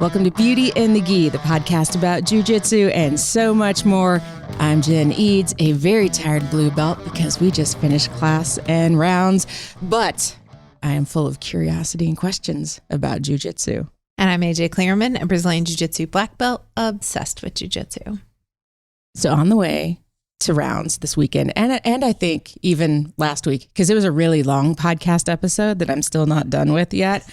Welcome to Beauty and the Gi, the podcast about jiu-jitsu and so much more. I'm Jen Eads, a very tired blue belt because we just finished class and rounds, but I am full of curiosity and questions about jiu-jitsu. And I'm AJ Klingerman, a Brazilian jiu-jitsu black belt, obsessed with jiu-jitsu. So on the way to rounds this weekend, and I think even last week, because it was a really long podcast episode that I'm still not done with yet.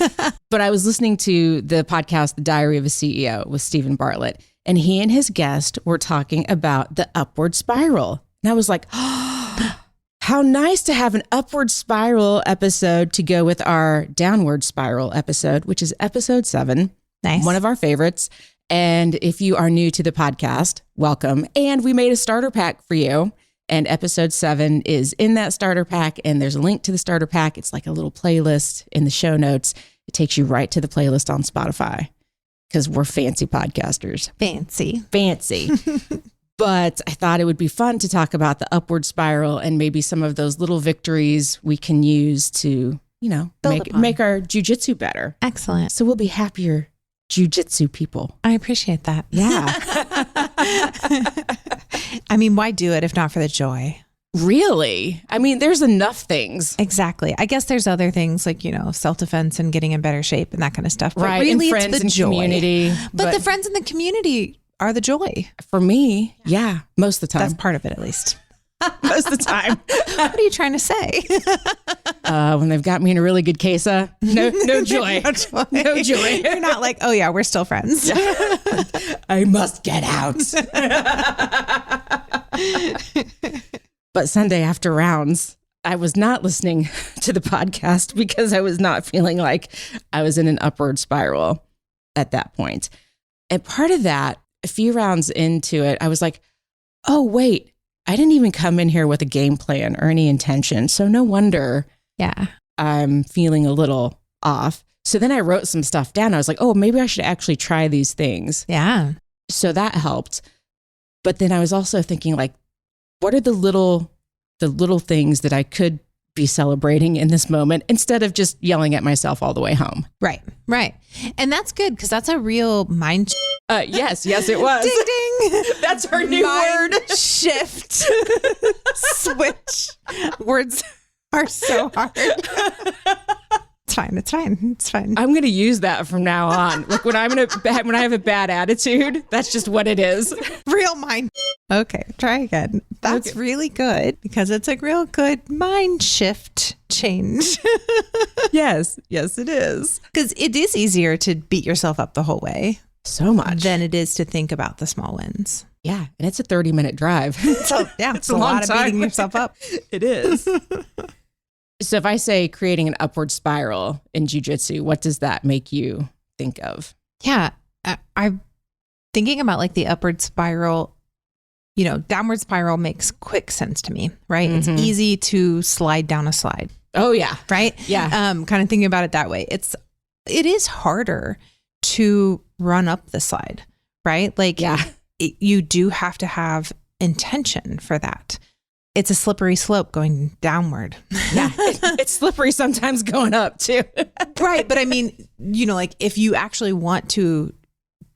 But I was listening to the podcast, The Diary of a CEO with Steven Bartlett, and he and his guest were talking about the upward spiral. And I was like, oh, how nice to have an upward spiral episode to go with our downward spiral episode, which is episode 7. Nice. One of our favorites. And if you are new to the podcast, welcome. And we made a starter pack for you. And episode 7 is in that starter pack. And there's a link to the starter pack. It's like a little playlist in the show notes. It takes you right to the playlist on Spotify because we're fancy podcasters. Fancy. But I thought it would be fun to talk about the upward spiral and maybe some of those little victories we can use to, you know, make our jiu-jitsu better. Excellent. So we'll be happier jiu-jitsu people. I appreciate that. Yeah. I mean, why do it if not for the joy? Really? I mean, there's enough things. Exactly. I guess there's other things like, you know, self-defense and getting in better shape and that kind of stuff. But right. really, and friends it's the and joy. Community. But the friends in the community are the joy. For me, yeah, most of the time. That's part of it, at least. Most of the time. What are you trying to say? When they've got me in a really good case, no joy. No joy. No joy. You're not like, oh yeah, we're still friends. Yeah. I must get out. But Sunday after rounds, I was not listening to the podcast because I was not feeling like I was in an upward spiral at that point. And part of that, a few rounds into it, I was like, oh, wait, I didn't even come in here with a game plan or any intention. So no wonder I'm feeling a little off. So then I wrote some stuff down. I was like, oh, maybe I should actually try these things. Yeah. So that helped. But then I was also thinking like, what are the little things that I could be celebrating in this moment instead of just yelling at myself all the way home? Right. And that's good because that's a real mind. Yes, it was. Ding, ding. That's our new mind word. Shift. Switch. Words are so hard. It's fine. I'm going to use that from now on. Like when I have a bad attitude, that's just what it is. Real mind. Okay, try again. That's really good because it's a real good mind shift change. Yes, it is. Because it is easier to beat yourself up the whole way. So much. Than it is to think about the small wins. Yeah, and it's a 30-minute drive. So yeah, it's a lot of beating yourself up. It is. So if I say creating an upward spiral in jiu-jitsu, what does that make you think of? Yeah, I'm thinking about like the upward spiral, you know, downward spiral makes quick sense to me, right? Mm-hmm. It's easy to slide down a slide. Oh yeah. Right? Yeah. Kind of thinking about it that way. It is harder to run up the slide, right? Like you do have to have intention for that. It's a slippery slope going downward. Yeah, it's slippery sometimes going up too. Right. But I mean, you know, like if you actually want to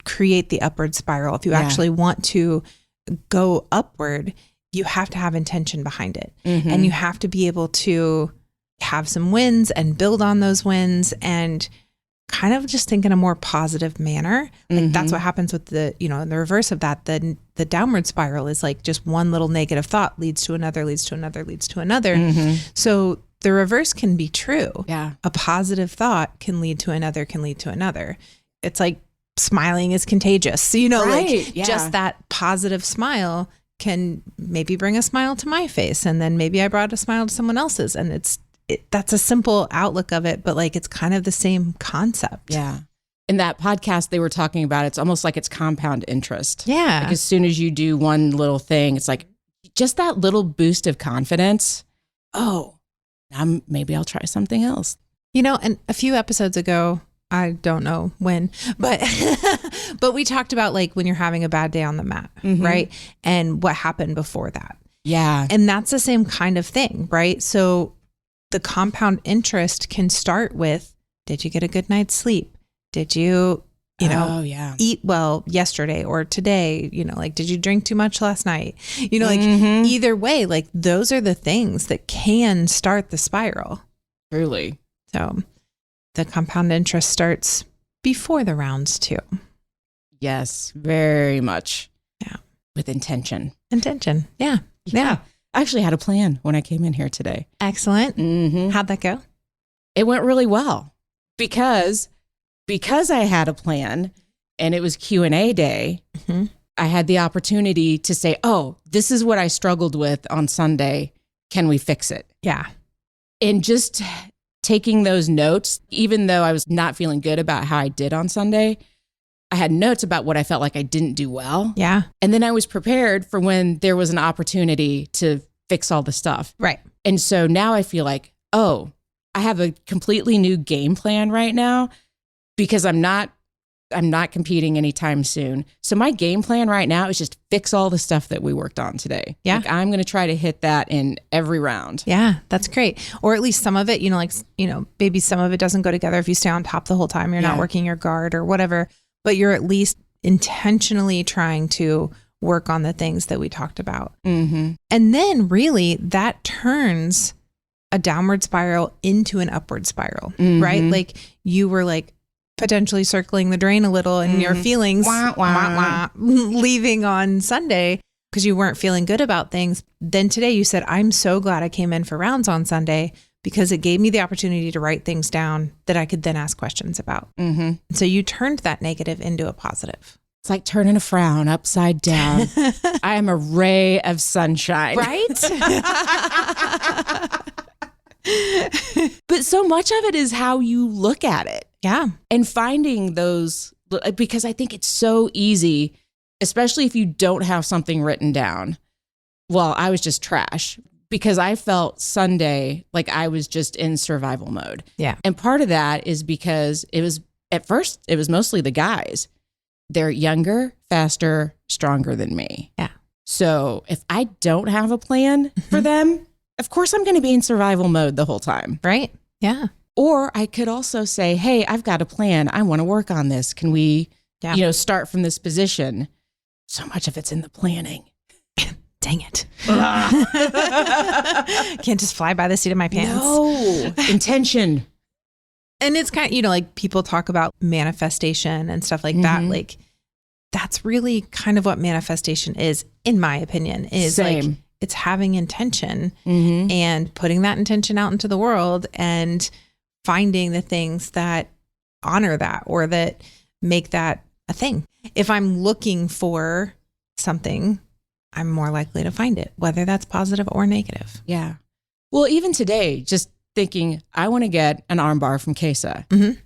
create the upward spiral, if you actually want to go upward, you have to have intention behind it. Mm-hmm. And you have to be able to have some wins and build on those wins and kind of just think in a more positive manner. Like that's what happens with the, you know, in the reverse of that, the downward spiral is like just one little negative thought leads to another, leads to another, leads to another. Mm-hmm. So the reverse can be true. Yeah. A positive thought can lead to another, can lead to another. It's like smiling is contagious. So, you know, just that positive smile can maybe bring a smile to my face. And then maybe I brought a smile to someone else's. And that's a simple outlook of it, but like it's kind of the same concept. Yeah. In that podcast, they were talking about it's almost like it's compound interest. Yeah. Like as soon as you do one little thing, it's like just that little boost of confidence. Oh, maybe I'll try something else. You know, and a few episodes ago, I don't know when, but we talked about like when you're having a bad day on the mat, right? And what happened before that. Yeah. And that's the same kind of thing, right? So the compound interest can start with, did you get a good night's sleep? Did you eat well yesterday or today, like, did you drink too much last night? Like either way, like those are the things that can start the spiral. Truly. So the compound interest starts before the rounds too. Yes, very much. Yeah. With intention. Yeah. Yeah. I actually had a plan when I came in here today. Excellent. How'd that go? It went really well because I had a plan and it was Q&A day. I had the opportunity to say, oh, this is what I struggled with on Sunday. Can we fix it? Yeah. And just taking those notes, even though I was not feeling good about how I did on Sunday, I had notes about what I felt like I didn't do well. Yeah. And then I was prepared for when there was an opportunity to fix all the stuff. Right. And so now I feel like, oh, I have a completely new game plan right now because I'm not competing anytime soon. So my game plan right now is just fix all the stuff that we worked on today. Yeah. Like I'm going to try to hit that in every round. Yeah, that's great. Or at least some of it, maybe some of it doesn't go together if you stay on top the whole time. You're not working your guard or whatever, but you're at least intentionally trying to work on the things that we talked about. And then really that turns a downward spiral into an upward spiral, right? Like you were like potentially circling the drain a little in your feelings, leaving on Sunday because you weren't feeling good about things. Then today you said, I'm so glad I came in for rounds on Sunday because it gave me the opportunity to write things down that I could then ask questions about. So you turned that negative into a positive. It's like turning a frown upside down. I am a ray of sunshine. Right? But so much of it is how you look at it. Yeah. And finding those, because I think it's so easy, especially if you don't have something written down. Well, I was just trash because I felt Sunday like I was just in survival mode. Yeah. And part of that is because at first, it was mostly the guys. They're younger, faster, stronger than me. Yeah. So if I don't have a plan for them, of course I'm going to be in survival mode the whole time. Right. Yeah. Or I could also say, hey, I've got a plan. I want to work on this. Can we, start from this position? So much of it's in the planning. Dang it. Can't just fly by the seat of my pants. No. Intention. And it's kind of, like people talk about manifestation and stuff like that. Like that's really kind of what manifestation is, in my opinion, is Same. Like it's having intention and putting that intention out into the world and finding the things that honor that or that make that a thing. If I'm looking for something, I'm more likely to find it, whether that's positive or negative. Yeah. Well, even today, just thinking, I want to get an armbar from Kesa.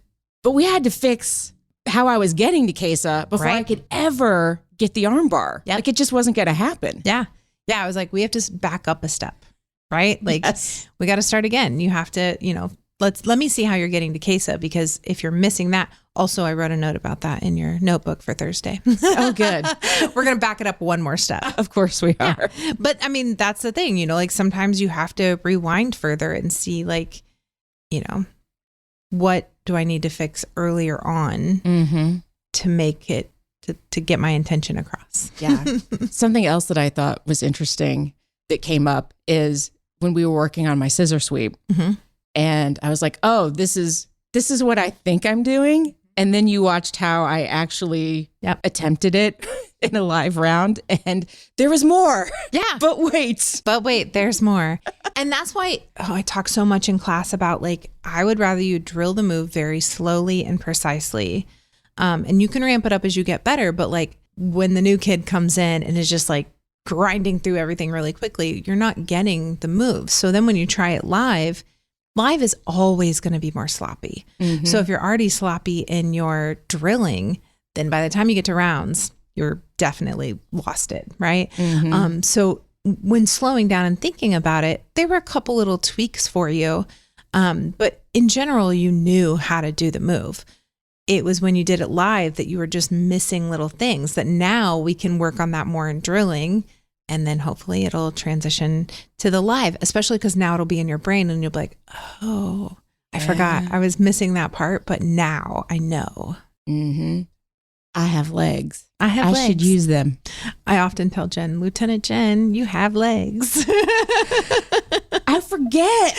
But we had to fix how I was getting to Kesa before I could ever get the armbar. Yep. Like it just wasn't going to happen. Yeah. Yeah. I was like, we have to back up a step, right? Like we got to start again. You have to, let me see how you're getting to Kesa, because if you're missing that, also I wrote a note about that in your notebook for Thursday. Oh, good. We're going to back it up one more step. Of course we are. Yeah. But I mean, that's the thing, like sometimes you have to rewind further and see like, what do I need to fix earlier on to make it, to get my intention across. Yeah. Something else that I thought was interesting that came up is when we were working on my scissor sweep and I was like, oh, this is what I think I'm doing. And then you watched how I actually attempted it in a live round and there was more. Yeah. But wait, there's more. And that's why I talk so much in class about like, I would rather you drill the move very slowly and precisely. And you can ramp it up as you get better. But like when the new kid comes in and is just like grinding through everything really quickly, you're not getting the move. So then when you try it live is always going to be more sloppy. So if you're already sloppy in your drilling, then by the time you get to rounds, you're definitely lost it, right? So when slowing down and thinking about it, there were a couple little tweaks for you. But in general, you knew how to do the move. It was when you did it live that you were just missing little things that now we can work on that more in drilling. And then hopefully it'll transition to the live, especially because now it'll be in your brain and you'll be like, oh, I forgot. I was missing that part, but now I know. I have legs. I have legs. I should use them. I often tell Jen, Lieutenant Jen, you have legs. I forget.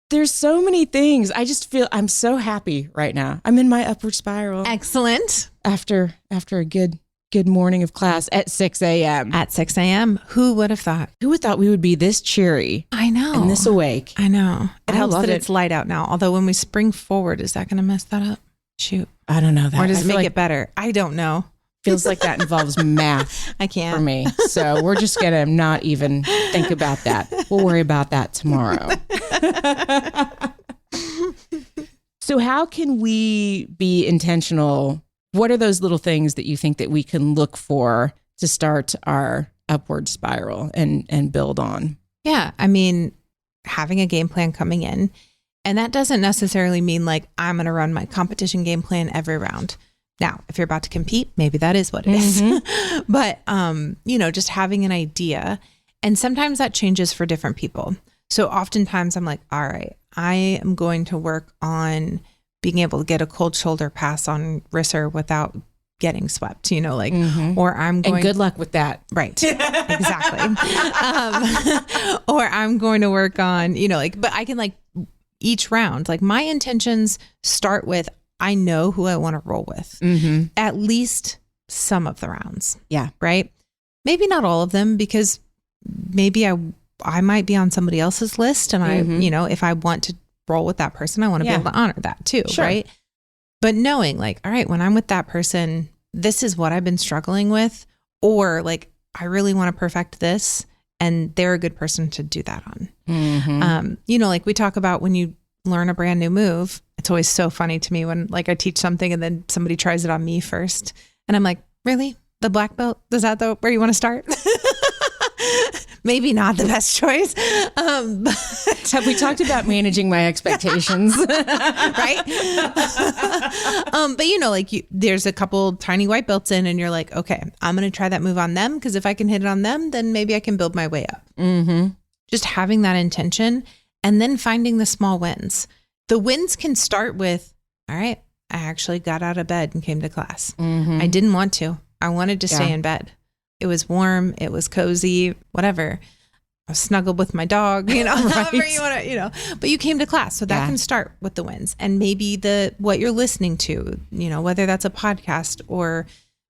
There's so many things. I just feel I'm so happy right now. I'm in my upward spiral. Excellent. After a good morning of class at 6 a.m. At 6 a.m. Who would have thought? Who would thought we would be this cheery? I know. And this awake. I know. It helps that it. it's light out now. Although when we spring forward, is that going to mess that up? Shoot. I don't know that. Or does it make it better? I don't know. Feels like that involves math. I can't. For me. So we're just going to not even think about that. We'll worry about that tomorrow. So how can we be intentional? What are those little things that you think that we can look for to start our upward spiral and build on? Yeah. I mean, having a game plan coming in. And that doesn't necessarily mean like I'm going to run my competition game plan every round. Now, if you're about to compete, maybe that is what it is. But, just having an idea. And sometimes that changes for different people. So oftentimes I'm like, all right, I am going to work on being able to get a cold shoulder pass on Risser without getting swept, or I'm going. And good luck with that. Right. Exactly. Or I'm going to work on, but I can each round, my intentions start with, I know who I want to roll with at least some of the rounds. Yeah. Right. Maybe not all of them, because maybe I might be on somebody else's list. And I, if I want to roll with that person, I want to be able to honor that too. Sure. Right. But knowing all right, when I'm with that person, this is what I've been struggling with, or I really want to perfect this. And they're a good person to do that on. We talk about when you learn a brand new move, it's always so funny to me when I teach something and then somebody tries it on me first. And I'm like, really? The black belt? Is that where you want to start? Maybe not the best choice. Have we talked about managing my expectations? Right? But there's a couple tiny white belts in and you're like, okay, I'm going to try that move on them, because if I can hit it on them, then maybe I can build my way up. Just having that intention and then finding the small wins. The wins can start with, all right, I actually got out of bed and came to class. I didn't want to. I wanted to stay in bed. It was warm. It was cozy, whatever. I was snuggled with my dog, however you want to, but you came to class. So that can start with the wins. And maybe what you're listening to, whether that's a podcast or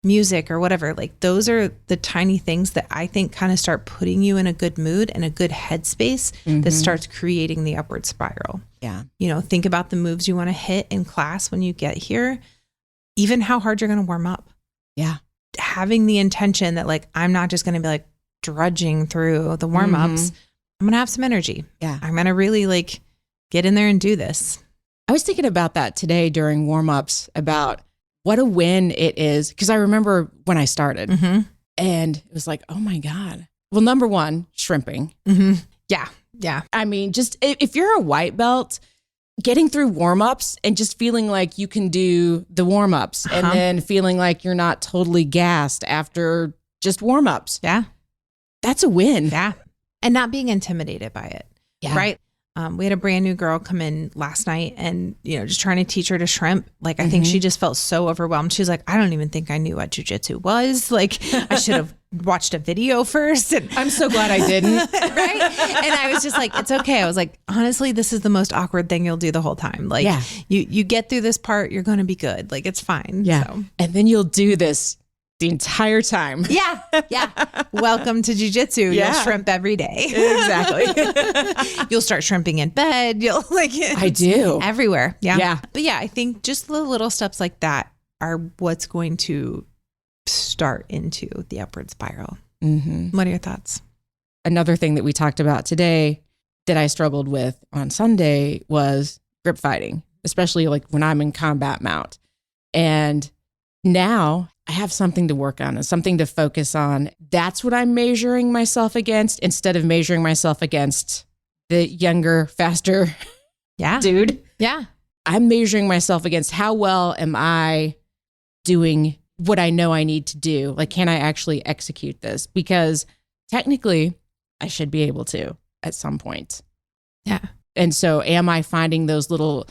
music or whatever, those are the tiny things that I think kind of start putting you in a good mood and a good headspace that starts creating the upward spiral. Yeah. Think about the moves you want to hit in class when you get here, even how hard you're going to warm up. Yeah. Having the intention that I'm not just going to be drudging through the warm-ups. I'm going to have some energy. Yeah. I'm going to really get in there and do this. I was thinking about that today during warm-ups, about what a win it is. Because I remember when I started and it was oh my God. Well, number one, shrimping. Yeah. Yeah. I mean, just if you're a white belt, getting through warm-ups and just feeling like you can do the warm-ups and then feeling like you're not totally gassed after just warm-ups. Yeah. That's a win. Yeah. And not being intimidated by it. Yeah. Right. We had a brand new girl come in last night and, just trying to teach her to shrimp. I think she just felt so overwhelmed. She was like, I don't even think I knew what jujitsu was. I should have watched a video first. And I'm so glad I didn't. Right. And I was just like, it's okay. I was like, honestly, this is the most awkward thing you'll do the whole time. You get through this part, you're going to be good. It's fine. Yeah. So. And then you'll do this the entire time. Yeah. Yeah. Welcome to jujitsu. Yeah. You'll shrimp every day. Exactly. You'll start shrimping in bed. You'll I do. Everywhere. Yeah. Yeah. But yeah, I think just the little steps like that are what's going to start into the upward spiral. What are your thoughts? Another thing that we talked about today that I struggled with on Sunday was grip fighting, especially when I'm in combat mount. And now I have something to work on and something to focus on. That's what I'm measuring myself against, instead of measuring myself against the younger, faster dude. Yeah. I'm measuring myself against how well am I doing what I know I need to do? Can I actually execute this? Because technically I should be able to at some point. Yeah. And so am I finding those little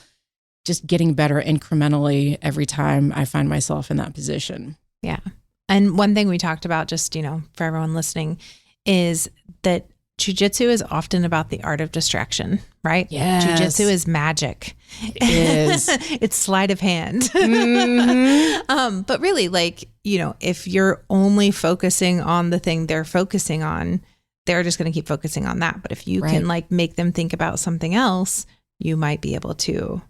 just getting better incrementally every time I find myself in that position. Yeah. And one thing we talked about, just, for everyone listening, is that jiu-jitsu is often about the art of distraction, right? Yes. Jiu-jitsu is magic. It is. It's sleight of hand. Mm-hmm. But really, if you're only focusing on the thing they're focusing on, they're just going to keep focusing on that. But if you can make them think about something else, you might be able to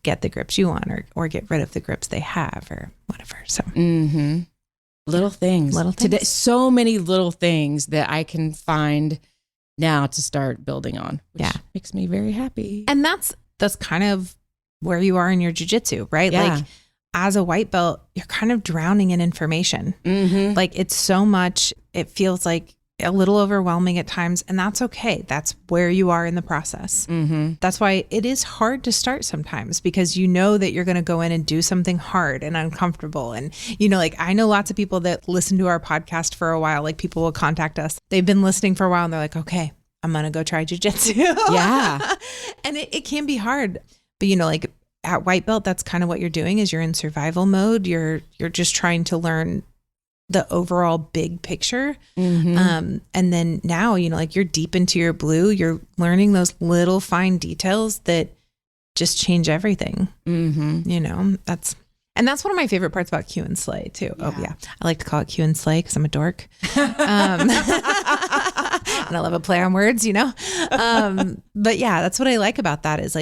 get the grips you want or get rid of the grips they have or whatever. So little things. Today, so many little things that I can find now to start building on, which makes me very happy. And that's kind of where you are in your jiu-jitsu, right? Yeah. Like as a white belt, you're kind of drowning in information. Mm-hmm. Like it's so much, it feels like a little overwhelming at times, and that's okay. That's where you are in the process. Mm-hmm. That's why it is hard to start sometimes, because you know that you're going to go in and do something hard and uncomfortable. And, I know lots of people that listen to our podcast for a while, like people will contact us. They've been listening for a while and they're like, okay, I'm going to go try jiu-jitsu. Yeah. And it can be hard, but at white belt, that's kind of what you're doing is you're in survival mode. You're just trying to learn the overall big picture. Mm-hmm. And then now, you're deep into your blue, you're learning those little fine details that just change everything. Mm-hmm. That's one of my favorite parts about Q and Slay too. Yeah. Oh yeah. I like to call it Q and Slay because I'm a dork. And I love a play on words, but yeah, that's what I like about that is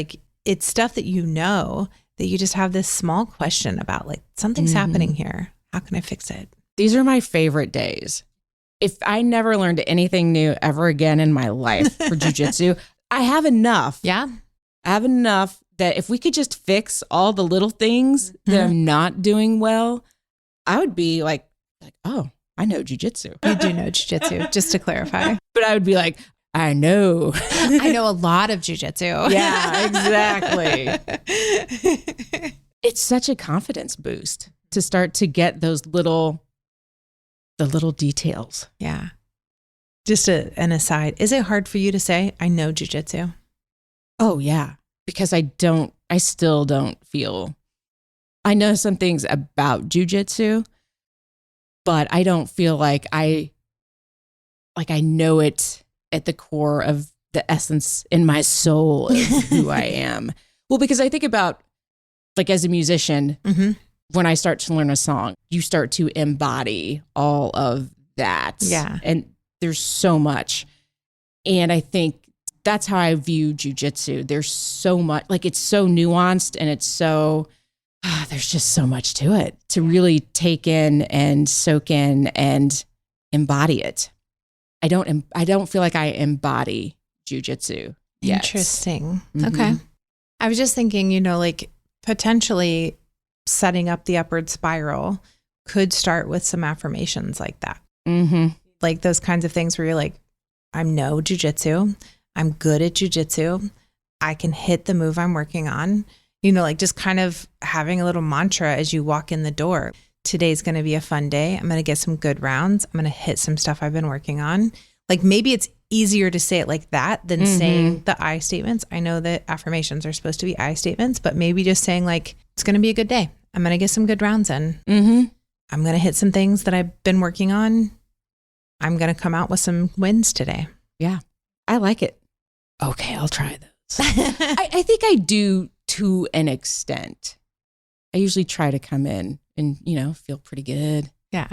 it's stuff that that you just have this small question about, like something's happening here. How can I fix it? These are my favorite days. If I never learned anything new ever again in my life for jiu-jitsu, I have enough. Yeah. I have enough that if we could just fix all the little things that I'm not doing well, I would be like, oh, I know jiu-jitsu. You do know jiu-jitsu, just to clarify. But I would be like, I know. I know a lot of jiu-jitsu. Yeah, exactly. It's such a confidence boost to start to get those the little details. Yeah. Just an aside. Is it hard for you to say, I know jiu-jitsu? Oh yeah. Because I still don't feel, I know some things about jiu-jitsu, but I don't feel like I know it at the core of the essence in my soul of who I am. Well, because I think about as a musician, when I start to learn a song, you start to embody all of that. Yeah. And there's so much. And I think that's how I view jiu-jitsu. There's so much, it's so nuanced and it's so, there's just so much to it to really take in and soak in and embody it. I don't feel like I embody jiu-jitsu yet. Interesting. Okay. I was just thinking, potentially setting up the upward spiral could start with some affirmations like that. Mm-hmm. Like those kinds of things where you're like, I know jiu-jitsu. I'm good at jiu-jitsu. I can hit the move I'm working on. Just kind of having a little mantra as you walk in the door. Today's going to be a fun day. I'm going to get some good rounds. I'm going to hit some stuff I've been working on. Maybe it's easier to say it like that than saying the I statements. I know that affirmations are supposed to be I statements, but maybe just saying it's going to be a good day. I'm going to get some good rounds in. I'm going to hit some things that I've been working on. I'm going to come out with some wins today. Yeah, I like it. Okay, I'll try those. I think I do to an extent. I usually try to come in and, feel pretty good. Yeah.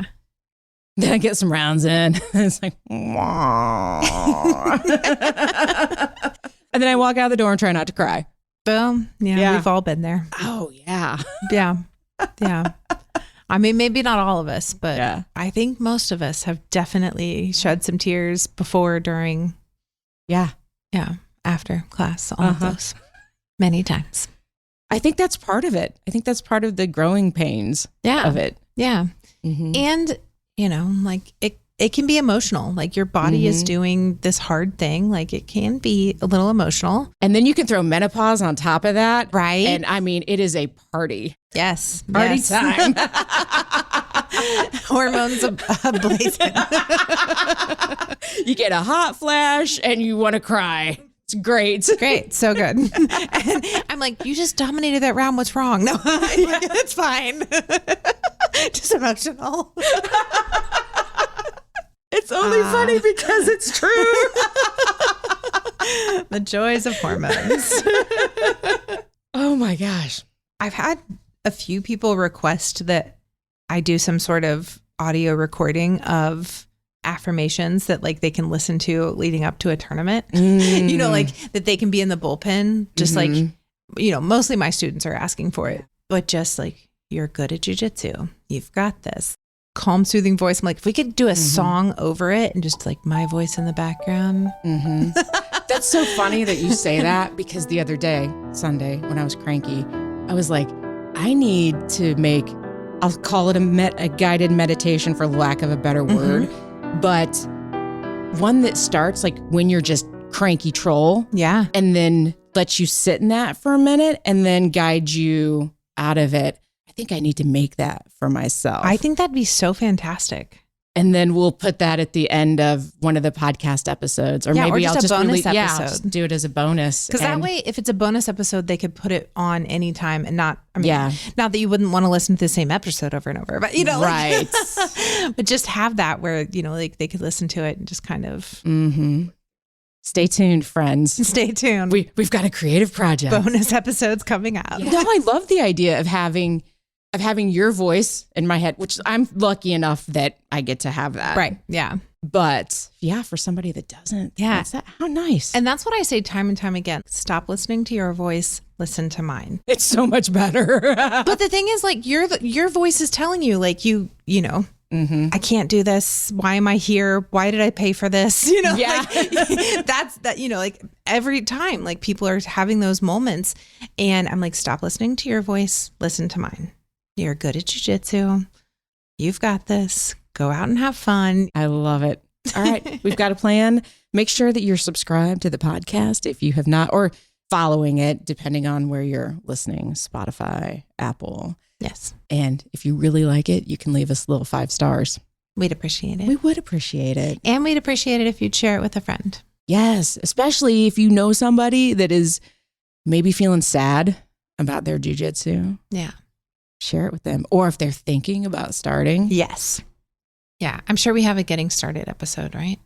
Then I get some rounds in. It's like, and then I walk out the door and try not to cry. Boom. Yeah. We've all been there. Oh, yeah. Yeah. Yeah. I mean, maybe not all of us, but I think most of us have definitely shed some tears before, during. Yeah. Yeah. After class, all of those. Many times. I think that's part of it. I think that's part of the growing pains of it. Yeah. And, it can be emotional. Your body is doing this hard thing. It can be a little emotional. And then you can throw menopause on top of that. Right. And I mean, it is a party. Yes. Party time. Hormones blazing. You get a hot flash and you want to cry. It's great. Great. So good. And I'm like, you just dominated that round. What's wrong? No, it's fine. Just emotional. It's only funny because it's true. The joys of hormones. Oh my gosh. I've had a few people request that I do some sort of audio recording of affirmations that like they can listen to leading up to a tournament. You know, like that they can be in the bullpen, just like, you know, mostly my students are asking for it, but just like, you're good at jujitsu. You've got this. Calm, soothing voice. I'm like, if we could do a song over it and just like my voice in the background. That's so funny that you say that, because the other day, Sunday, when I was cranky, I was like, I need to make, I'll call it a guided meditation for lack of a better word, but one that starts like when you're just cranky troll. Yeah. And then lets you sit in that for a minute and then guide you out of it. I think I need to make that for myself. I think that'd be so fantastic. And then we'll put that at the end of one of the podcast episodes, or maybe I'll just bonus episode. episode. Just do it as a bonus. Because that way, if it's a bonus episode, they could put it on anytime and not, I mean, not that you wouldn't want to listen to the same episode over and over, but you know, right. Like, but just have that where, you know, like they could listen to it and just kind of. Stay tuned, friends. Stay tuned. We've got a creative project. Bonus episodes coming out. No, I love the idea of having your voice in my head, which I'm lucky enough that I get to have that. Right. Yeah. But yeah, for somebody that doesn't, how nice. And that's what I say time and time again. Stop listening to your voice. Listen to mine. It's so much better. But the thing is, like, your voice is telling you, like, you know, I can't do this. Why am I here? Why did I pay for this? You know, like, that's that, you know, like every time, like people are having those moments and I'm like, stop listening to your voice. Listen to mine. You're good at jujitsu. You've got this. Go out and have fun. I love it. All right. We've got a plan. Make sure that you're subscribed to the podcast if you have not, or following it, depending on where you're listening, Spotify, Apple. Yes. And if you really like it, you can leave us little 5 stars. We'd appreciate it. We would appreciate it. And we'd appreciate it if you'd share it with a friend. Yes. Especially if you know somebody that is maybe feeling sad about their jujitsu. Yeah. Share it with them. Or if they're thinking about starting. Yes. Yeah. I'm sure we have a getting started episode, right?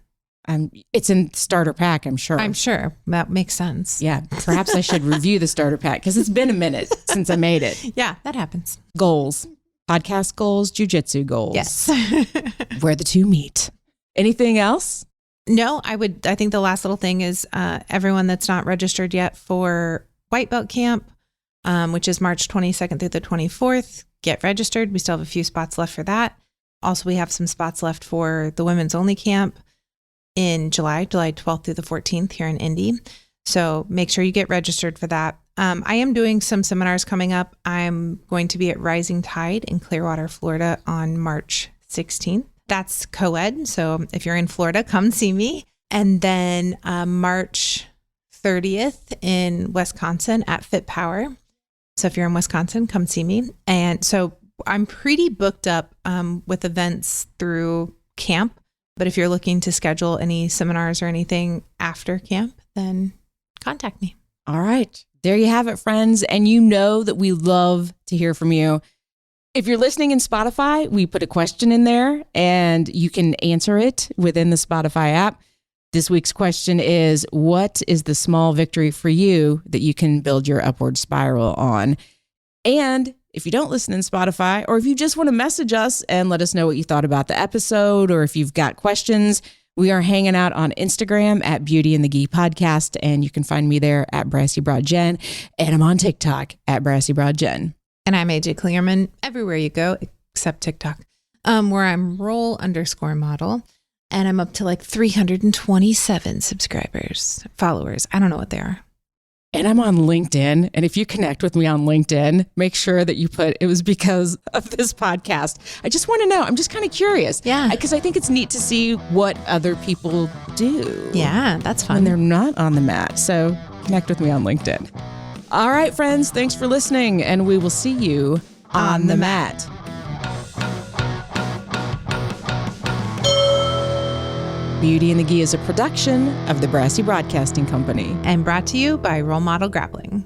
It's in starter pack, I'm sure. I'm sure. That makes sense. Yeah. Perhaps I should review the starter pack because it's been a minute since I made it. Yeah, that happens. Goals. Podcast goals, jujitsu goals. Yes. Where the two meet. Anything else? No, I think the last little thing is everyone that's not registered yet for White Belt Camp, which is March 22nd through the 24th, get registered. We still have a few spots left for that. Also, we have some spots left for the women's only camp in July 12th through the 14th here in Indy. So make sure you get registered for that. I am doing some seminars coming up. I'm going to be at Rising Tide in Clearwater, Florida on March 16th. That's co-ed. So if you're in Florida, come see me. And then March 30th in Wisconsin at Fit Power. So if you're in Wisconsin, come see me. And so I'm pretty booked up with events through camp. But if you're looking to schedule any seminars or anything after camp, then contact me. All right. There you have it, friends. And you know that we love to hear from you. If you're listening in Spotify, we put a question in there and you can answer it within the Spotify app. This week's question is, what is the small victory for you that you can build your upward spiral on? And if you don't listen in Spotify, or if you just want to message us and let us know what you thought about the episode, or if you've got questions, we are hanging out on Instagram at Beauty and the Gi Podcast, and you can find me there at Brassy Broad Jen, and I'm on TikTok at Brassy Broad Jen. And I'm AJ Clearman everywhere you go except TikTok, where I'm roll_model, and I'm up to like 327 followers. I don't know what they are. And I'm on LinkedIn. And if you connect with me on LinkedIn, make sure that you put, it was because of this podcast. I just want to know. I'm just kind of curious. Yeah. Because I think it's neat to see what other people do. Yeah, that's fun. When they're not on the mat. So connect with me on LinkedIn. All right, friends. Thanks for listening. And we will see you on the mat. Beauty and the Gi is a production of the Brassy Broadcasting Company. And brought to you by Role Model Grappling.